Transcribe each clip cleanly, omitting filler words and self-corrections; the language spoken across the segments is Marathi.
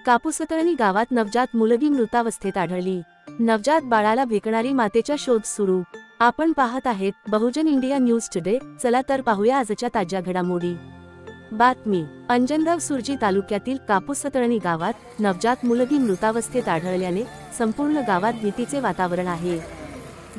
कापूसतळणी गावात नवजात मुलगी मृतावस्थेत आढळली। नवजात बाळाला भेटणारी मातेचा शोध सुरू। आपण पाहत आहेत बहुजन इंडिया न्यूज टुडे। चला तर पाहूया आजच्या ताज्या घडामोडी। बातमी। अंजनगाव सुरजी तालुक्यातील कापूसतळणी गावात नवजात मुलगी मृतावस्थेत आढळल्याने संपूर्ण गावात भीतीचे वातावरण आहे।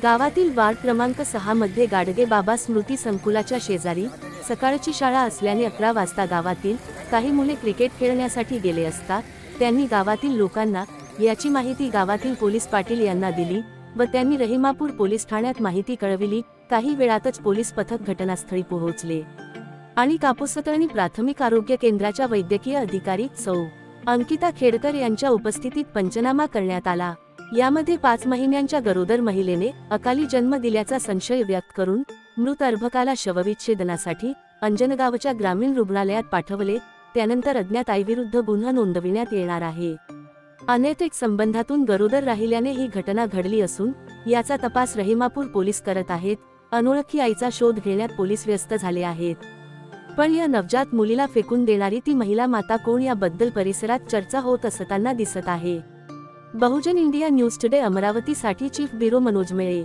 गावातील वार्ड क्रमांक 6 मध्ये गाडगे बाबा स्मृती संकुलाच्या शेजारी सकाळची शाळा असल्याने 11 वाजता गावातील काही मुले क्रिकेट खेळण्यासाठी गेले असता त्यांनी गावातील लोकांना याची माहिती गावातील पोलीस पाटील यांना दिली व त्यांनी रहिमापूर पोलीस ठाण्यात माहिती कळविली। काही वेळातच पोलीस पथक घटनास्थळी पोहोचले आणि कापूसतळणी प्राथमिक आरोग्य केंद्राच्या वैद्यकीय अधिकारी सौ अंकिता खेडकर यांच्या उपस्थितीत पंचनामा करण्यात आला। यामध्ये 5 महिन्यांच्या गरोदर महिलेने अकाली जन्म दिल्याचा संशय व्यक्त करून मृत अर्भकाला शवविच्छेदनासाठी अंजनगावच्या ग्रामीण रुग्णालयात पाठवले। त्यानंतर अज्ञात आईविरुद्ध गुन्हा नोंदविण्यात येणार आहे। अनैतिक संबंधातून गरोदर राहिल्याने ही घटना घडली असून याचा तपास रहिमापूर पोलीस करत आहेत। अनोळखी आईचा शोध घेण्यात पोलीस व्यस्त झाले आहेत। पण या नवजात मुलीला फेकून देणारी ती महिला माता कोण याबद्दल परिसरात चर्चा होत असताना दिसत आहे। बहुजन इंडिया न्यूज टुडे अमरावतीसाठी चीफ ब्युरो मनोज मेळे।